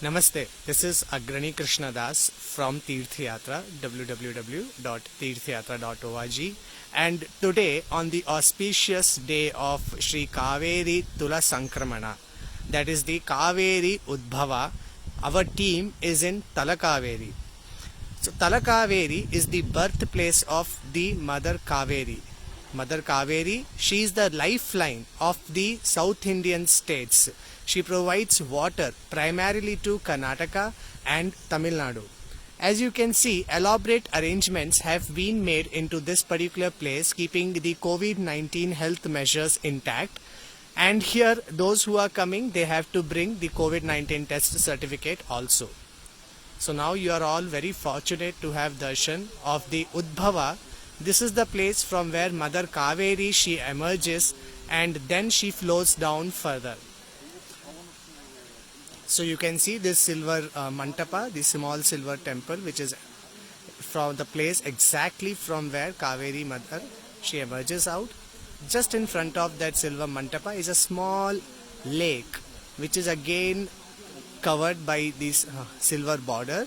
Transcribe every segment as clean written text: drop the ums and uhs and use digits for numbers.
Namaste, this is Agrani Krishnadas from Tirthayatra, www.tirthayatra.org, and today on the auspicious day of Sri Kaveri Tula Sankramana, that is the Kaveri Udbhava, our team is in Talakaveri. So Talakaveri is the birthplace of the Mother Kaveri. Mother Kaveri, she is the lifeline of the South Indian states. She provides water primarily to Karnataka and Tamil Nadu. As you can see, elaborate arrangements have been made into this particular place, keeping the COVID-19 health measures intact. And here, those who are coming, they have to bring the COVID-19 test certificate also. So now you are all very fortunate to have darshan of the Udbhava. This is the place from where Mother Kaveri, she emerges and then she flows down further. So you can see this silver mantapa, the small silver temple, which is from the place exactly from where Kaveri Mother, she emerges out. Just in front of that silver mantapa is a small lake, which is again covered by this silver border.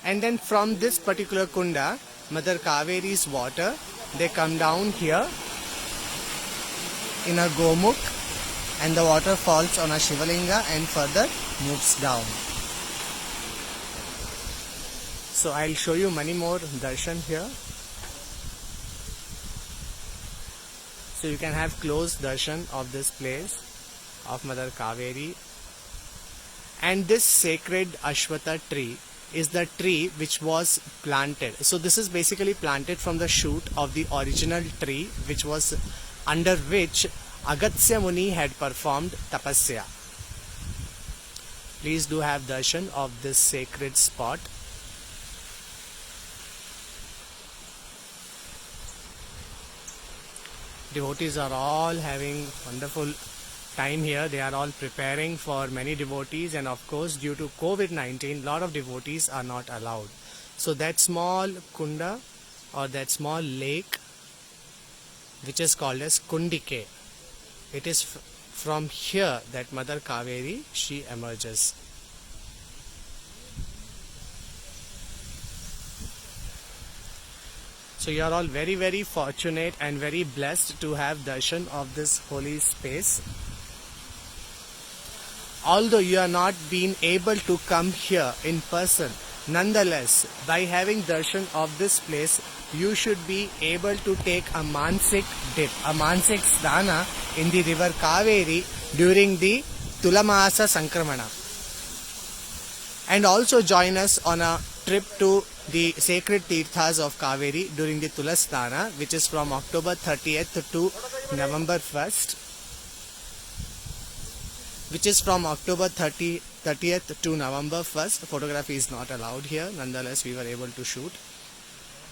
And then from this particular kunda, Mother Kaveri's water, they come down here in a gomukh, and the water falls on a Shivalinga and further moves down. So I'll show you many more darshan here. So you can have close darshan of this place of Mother Kaveri. And this sacred Ashwatha tree is the tree which was planted. So this is basically planted from the shoot of the original tree, which was under which Agastya Muni had performed tapasya. Please do have darshan of this sacred spot. Devotees are all having wonderful time here. They are all preparing for many devotees, and of course due to COVID-19, lot of devotees are not allowed. So that small kunda or that small lake, which is called as Kundike, it is from here that Mother Kaveri, she emerges. So you are all very, very fortunate and very blessed to have darshan of this holy space. Although you are not being able to come here in person, nonetheless, by having darshan of this place, you should be able to take a mansik dip, a mansik snana in the river Kaveri during the Tulamasa Sankramana. And also join us on a trip to the sacred Tirthas of Kaveri during the Tulasthana, which is from October 30th to November 1st. Which is from October 30th to November 1st. Photography is not allowed here. Nonetheless, we were able to shoot.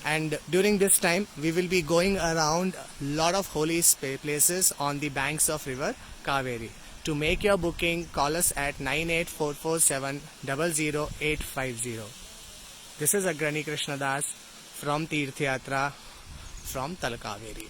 And during this time, we will be going around a lot of holy places on the banks of river Kaveri. To make your booking, call us at 9844700850. This is Agrani Krishnadas from Tirthayatra from Talakaveri.